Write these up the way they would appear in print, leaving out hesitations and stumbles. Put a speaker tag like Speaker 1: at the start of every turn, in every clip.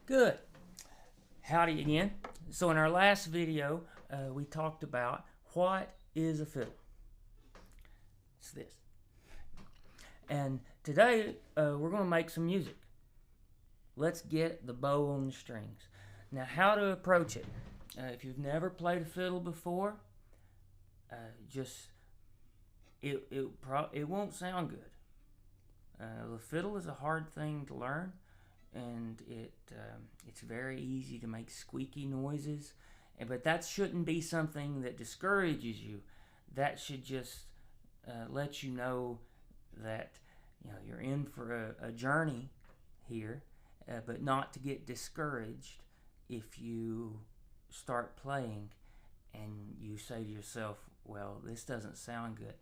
Speaker 1: Good. Howdy again. So in our last video, we talked about what is a fiddle. It's this. And today, we're going to make some music. Let's get the bow on the strings. Now, how to approach it. If you've never played a fiddle before, it won't sound good. The fiddle is a hard thing to learn, and it's very easy to make squeaky noises. But that shouldn't be something that discourages you. That should just let you know that you're in for a journey here, but not to get discouraged if you start playing and you say to yourself, well, this doesn't sound good.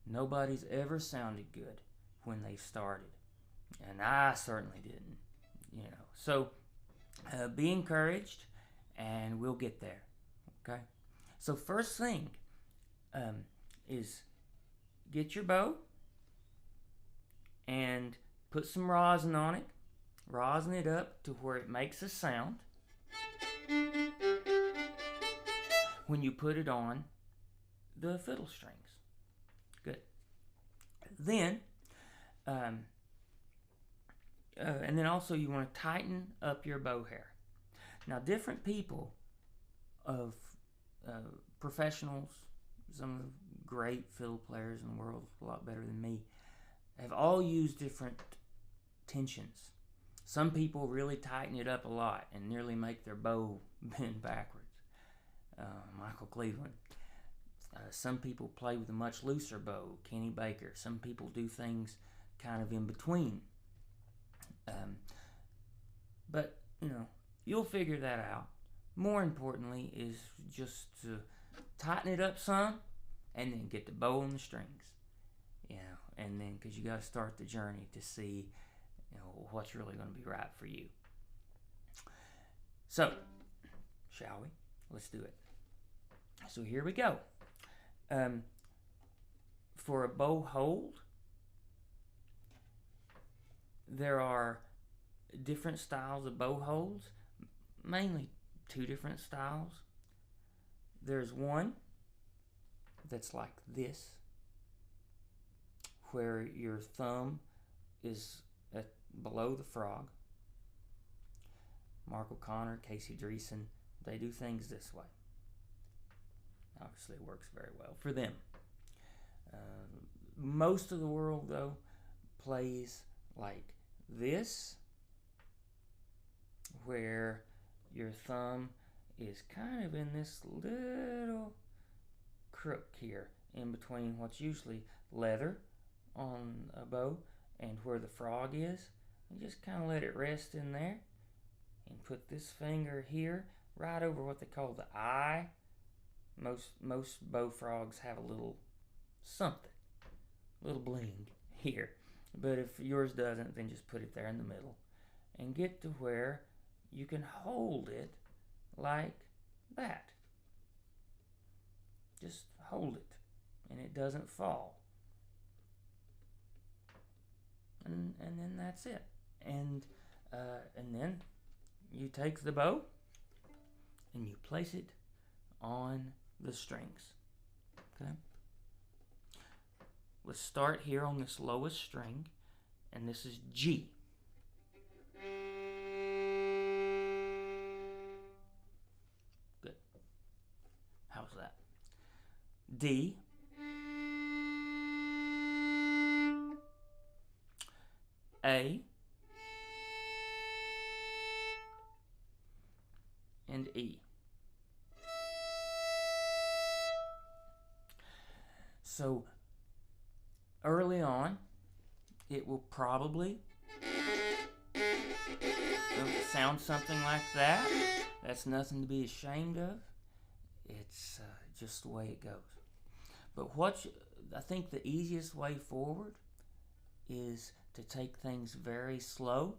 Speaker 1: Nobody's ever sounded good when they started, and I certainly didn't. So be encouraged, and we'll get there. Okay. So first thing is get your bow and put some rosin on it. Rosin it up to where it makes a sound when you put it on the fiddle strings. Good. Then and then also you want to tighten up your bow hair. Now, different people of professionals, some of the great fiddle players in the world, a lot better than me, have all used different tensions. Some people really tighten it up a lot and nearly make their bow bend backwards. Michael Cleveland. Some people play with a much looser bow, Kenny Baker. Some people do things kind of in between. But you'll figure that out. More importantly is just to tighten it up some and then get the bow on the strings. And then because you got to start the journey to see what's really going to be right for you. So, shall we? Let's do it. So here we go. For a bow hold, there are different styles of bow holds, mainly two different styles. There's one that's like this, where your thumb is below the frog. Mark O'Connor, Casey Dreesen, they do things this way. Obviously, it works very well for them. Most of the world, though, plays like this, where your thumb is kind of in this little crook here in between what's usually leather on a bow and where the frog is. You just kind of let it rest in there and put this finger here right over what they call the eye. Most bow frogs have a little something, a little bling here. But if yours doesn't, then just put it there in the middle and get to where you can hold it like that. Just hold it and it doesn't fall. And then that's it. And then you take the bow and you place it on the strings. Okay? Let's start here on this lowest string, and this is G. Good. How's that? D. A. And E. So early on, it will probably sound something like that. That's nothing to be ashamed of. It's just the way it goes. But I think the easiest way forward is to take things very slow.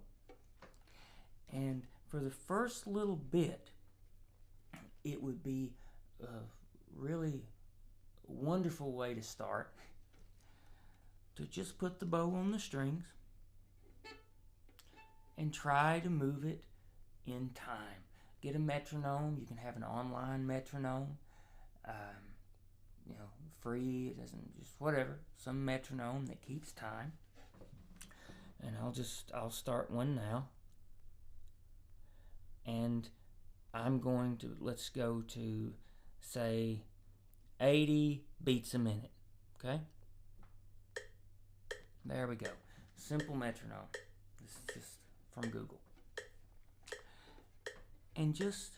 Speaker 1: And for the first little bit, it would be a really wonderful way to start to just put the bow on the strings and try to move it in time. Get a metronome. You can have an online metronome. You know, free. It doesn't, just whatever. Some metronome that keeps time. And I'll start one now. And I'm going to, let's go to, say, 80 beats a minute. Okay? There we go. Simple metronome. This is just from Google. And just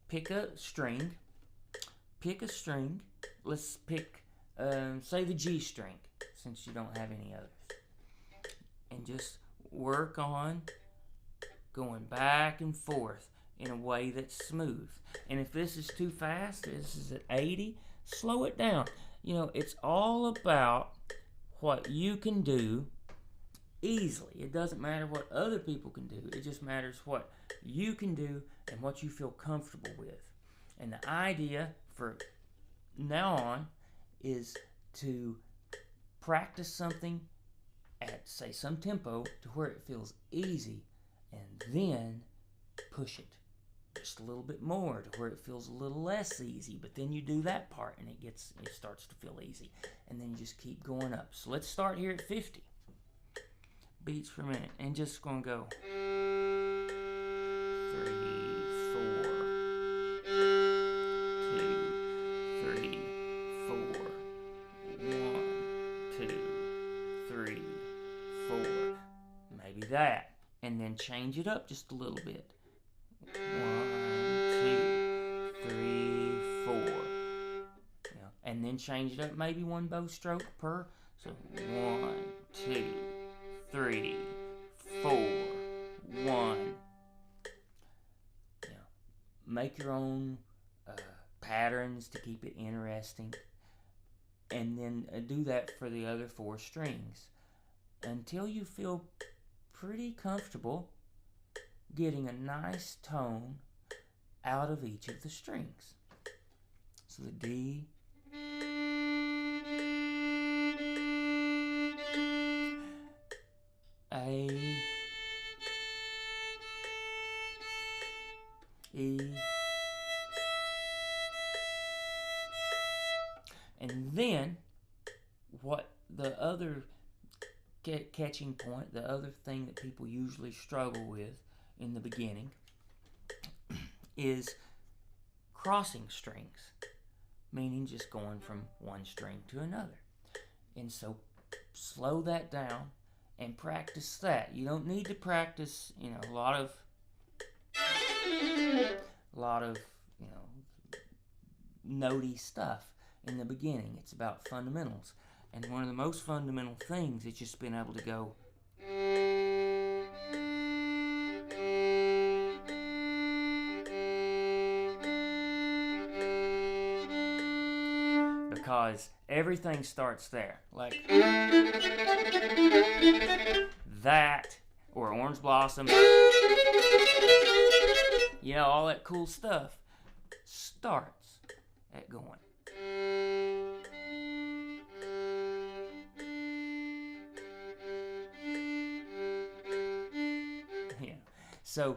Speaker 1: pick a string. Let's pick, say, the G string, since you don't have any others. And just work on going back and forth in a way that's smooth. And if this is too fast, this is at 80, slow it down. You know, it's all about what you can do easily. It doesn't matter what other people can do. It just matters what you can do and what you feel comfortable with. And the idea for now on is to practice something at, say, some tempo to where it feels easy, and then push it just a little bit more to where it feels a little less easy, but then you do that part and it starts to feel easy, and then you just keep going up. So let's start here at 50 beats per minute, and just gonna go 3, 4, 2, 3, 4, 1, 2, 3, 4, maybe that, and then change it up just a little bit. 1, 2, 3, 4. Yeah. And then change it up, maybe one bow stroke per. So 1, 2, 3, 4, 1. Yeah. Make your own patterns to keep it interesting, and then do that for the other 4 strings until you feel pretty comfortable getting a nice tone out of each of the strings. So the D, A, E, and then what the other catching point, the other thing that people usually struggle with in the beginning is crossing strings, meaning just going from one string to another. And so slow that down and practice that. You don't need to practice, you know, a lot of you know, notey stuff in the beginning. It's about fundamentals. And one of the most fundamental things is just being able to go because everything starts there. Like that, or Orange Blossom, you know, all that cool stuff starts at going. Yeah. So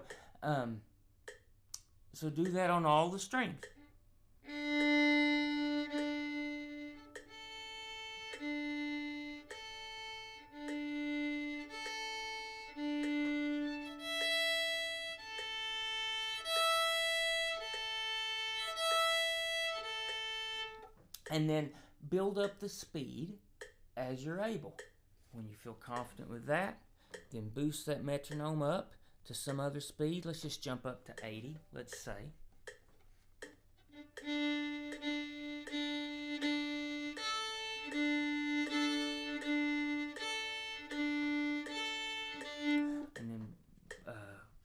Speaker 1: do that on all the strings. And then build up the speed as you're able. When you feel confident with that, then boost that metronome up to some other speed. Let's just jump up to 80, let's say. And then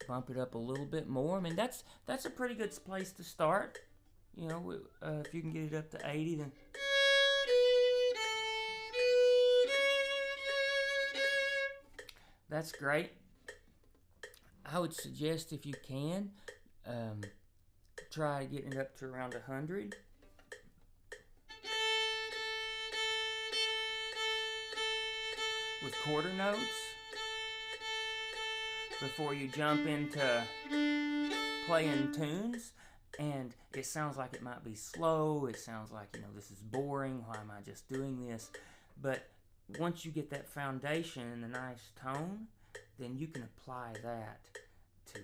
Speaker 1: bump it up a little bit more. I mean, that's a pretty good place to start. You know, if you can get it up to 80, then that's great. I would suggest, if you can, try getting it up to around 100. with quarter notes before you jump into playing tunes. And it sounds like it might be slow. It sounds like, this is boring. Why am I just doing this? But once you get that foundation and a nice tone, then you can apply that to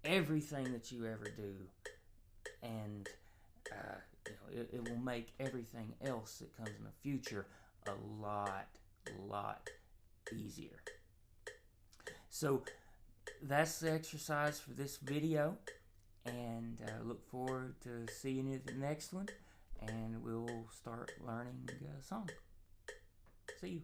Speaker 1: everything that you ever do. And it will make everything else that comes in the future a lot easier. So that's the exercise for this video, and look forward to seeing you at the next one, and we'll start learning a song. See you.